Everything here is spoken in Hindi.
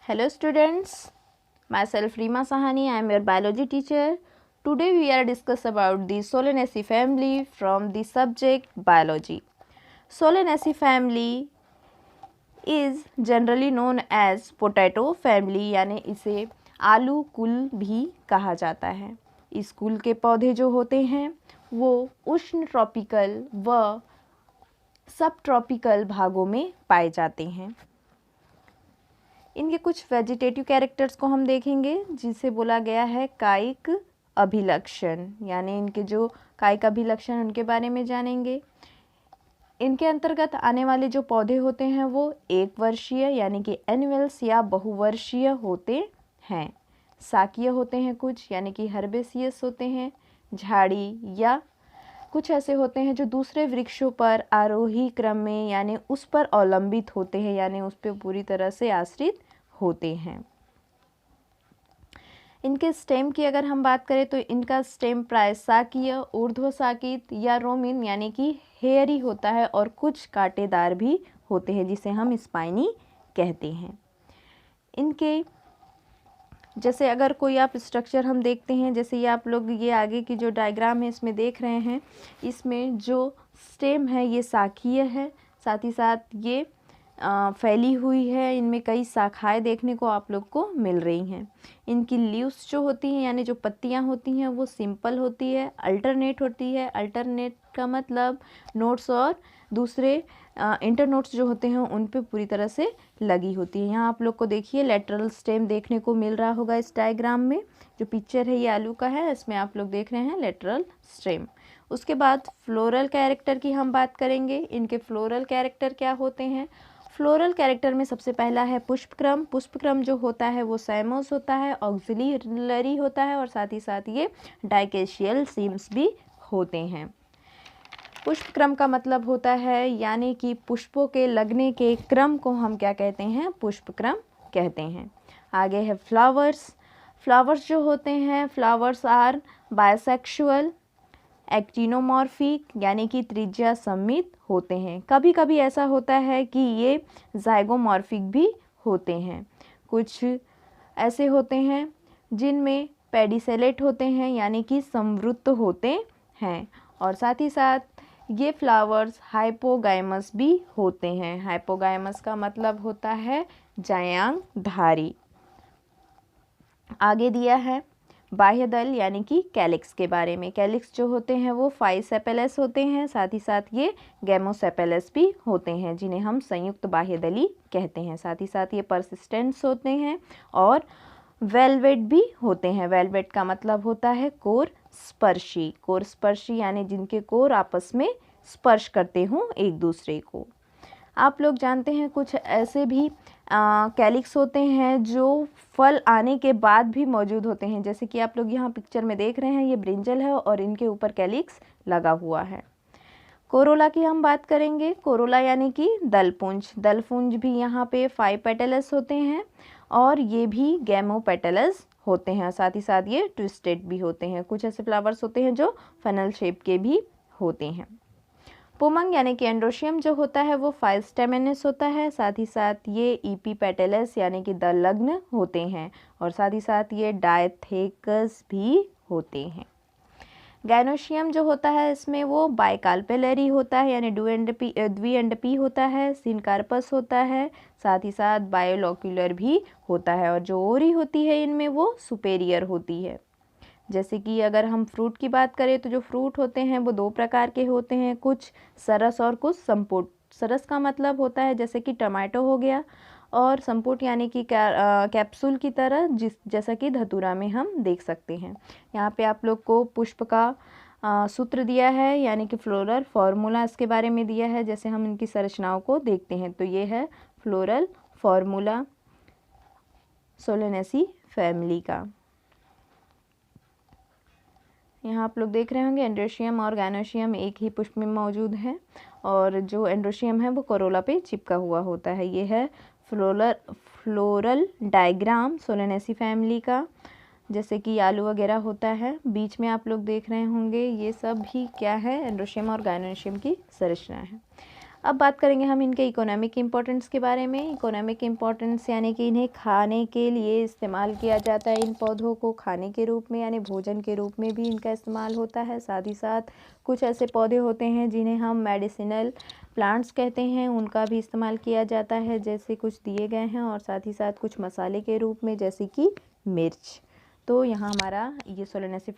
Hello students, myself Rima Sahani, I am your biology teacher. Today we are discuss about the Solanaceae family from the subject biology. Solanaceae family is generally known as potato family यानी इसे आलू कुल भी कहा जाता है। इस कुल के पौधे जो होते हैं वो उष्ण ट्रॉपिकल व सब ट्रॉपिकल भागों में पाए जाते हैं। इनके कुछ वेजिटेटिव कैरेक्टर्स को हम देखेंगे जिसे बोला गया है कायिक अभिलक्षण, यानी इनके जो कायिक अभिलक्षण उनके बारे में जानेंगे। इनके अंतर्गत आने वाले जो पौधे होते हैं वो एक वर्षीय यानी कि एनुअल्स या बहुवर्षीय होते हैं। साकीय होते हैं कुछ यानी कि हर्बेसियस होते हैं। झाड़ी या कुछ ऐसे होते हैं जो दूसरे वृक्षों पर आरोही क्रम में यानी उस पर अवलंबित होते हैं यानी उस पर पूरी तरह से आश्रित होते हैं। इनके स्टेम की अगर हम बात करें तो इनका स्टेम प्राय साकीय, ऊर्ध्वसाकित या रोमिन यानी कि हेयरी होता है और कुछ कांटेदार भी होते हैं जिसे हम स्पाइनी कहते हैं। इनके जैसे अगर कोई आप स्ट्रक्चर हम देखते हैं, जैसे ये आप लोग ये आगे की जो डायग्राम है इसमें देख रहे हैं, इसमें जो स्टेम है ये शाखीय है, साथ ही साथ ये फैली हुई है। इनमें कई शाखाएं देखने को आप लोग को मिल रही हैं। इनकी लीव्स जो होती हैं यानी जो पत्तियां होती हैं वो सिंपल होती है, अल्टरनेट होती है। अल्टरनेट का मतलब नोट्स और दूसरे इंटरनोट्स जो होते हैं उन पे पूरी तरह से लगी होती है। यहाँ आप लोग को देखिए लेटरल स्टेम देखने को मिल रहा होगा इस डायग्राम में। जो पिक्चर है ये आलू का है, इसमें आप लोग देख रहे हैं लेटरल स्टेम। उसके बाद फ्लोरल कैरेक्टर की हम बात करेंगे। इनके फ्लोरल कैरेक्टर क्या होते हैं? फ्लोरल कैरेक्टर में सबसे पहला है पुष्पक्रम। पुष्पक्रम जो होता है वो साइमोस होता है, ऑक्सिलरी होता है और साथ ही साथ ये डाइकेशियल सीम्स भी होते हैं। पुष्पक्रम का मतलब होता है यानी कि पुष्पों के लगने के क्रम को हम क्या कहते हैं? पुष्पक्रम कहते हैं। आगे है फ्लावर्स। फ्लावर्स जो होते हैं, फ्लावर्स आर बायसेक्सुअल, एक्टिनोमॉर्फिक यानी कि त्रिज्या सममित होते हैं। कभी कभी ऐसा होता है कि ये जाइगोमॉर्फिक भी होते हैं। कुछ ऐसे होते हैं जिनमें पेडिसेलेट होते हैं यानी कि संवृत्त होते हैं और साथ ही साथ ये फ्लावर्स हाइपोगाइमस भी होते हैं। हाइपोगाइमस का मतलब होता है जायांगधारी। आगे दिया है बाह्य दल यानी कि कैलिक्स के बारे में। कैलिक्स जो होते हैं वो 5 सेपेलस होते हैं, साथ ही साथ ये गैमोसेपेलस भी होते हैं जिन्हें हम संयुक्त बाह्य दली कहते हैं। साथ ही साथ ये परसिस्टेंस होते हैं और वेलवेट भी होते हैं। वेलवेट का मतलब होता है कोर स्पर्शी। कोर स्पर्शी यानी जिनके कोर आपस में स्पर्श करते हों एक दूसरे को। आप लोग जानते हैं कुछ ऐसे भी कैलिक्स होते हैं जो फल आने के बाद भी मौजूद होते हैं, जैसे कि आप लोग यहाँ पिक्चर में देख रहे हैं ये ब्रिंजल है और इनके ऊपर कैलिक्स लगा हुआ है। कोरोला की हम बात करेंगे। कोरोला यानी कि दलपुंज। दलपुंज भी यहाँ पे 5 पेटल्स होते हैं और ये भी गैमोपेटल्स होते हैं। साथ ही साथ ये ट्विस्टेड भी होते हैं। कुछ ऐसे फ्लावर्स होते हैं जो फनल शेप के भी होते हैं। पुमंग यानी कि एंड्रोशियम जो होता है वो 5 स्टेमिनस होता है। साथ ही साथ ये ईपी पेटल्स यानी कि दलग्न होते हैं और साथ ही साथ ये डायथेकस भी होते हैं। गैनोशियम जो होता है इसमें वो बाइकाल्पेलरी होता है यानी द्विअंडपी होता है। सिनकार्पस होता है, साथ ही साथ बायोलोक्यूलर भी होता है और जो ओरी होती है इनमें वो सुपेरियर होती है। जैसे कि अगर हम फ्रूट की बात करें तो जो फ्रूट होते हैं वो 2 प्रकार के होते हैं, कुछ सरस और कुछ संपुट। सरस का मतलब होता है जैसे कि टमाटो हो गया और संपुट यानी कि कैप्सूल की तरह जैसा कि धतूरा में हम देख सकते हैं। यहाँ पे आप लोग को पुष्प का सूत्र दिया है यानी कि फ्लोरल फॉर्मूला इसके बारे में दिया है। जैसे हम इनकी संरचनाओं को देखते हैं तो ये है फ्लोरल फॉर्मूला सोलेनेसी फैमिली का। यहाँ आप लोग देख रहे होंगे एंड्रोशियम और गैनोशियम एक ही पुष्प में मौजूद है और जो एंड्रोशियम है वो कोरोला पे चिपका हुआ होता है। ये है फ्लोरल डायग्राम सोलेनेसी फैमिली का, जैसे कि आलू वगैरह होता है। बीच में आप लोग देख रहे होंगे ये सब भी क्या है? एंड्रोशियम और गैनोशियम की संरचना है। अब बात करेंगे हम इनके इकोनॉमिक इम्पोर्टेंस के बारे में। इकोनॉमिक इम्पोर्टेंस यानी कि इन्हें खाने के लिए इस्तेमाल किया जाता है। इन पौधों को खाने के रूप में यानी भोजन के रूप में भी इनका इस्तेमाल होता है। साथ ही साथ कुछ ऐसे पौधे होते हैं जिन्हें हम मेडिसिनल प्लांट्स कहते हैं, उनका भी इस्तेमाल किया जाता है, जैसे कुछ दिए गए हैं। और साथ ही साथ कुछ मसाले के रूप में, जैसे कि मिर्च। तो यहाँ हमारा ये सोलेनोसिफेरा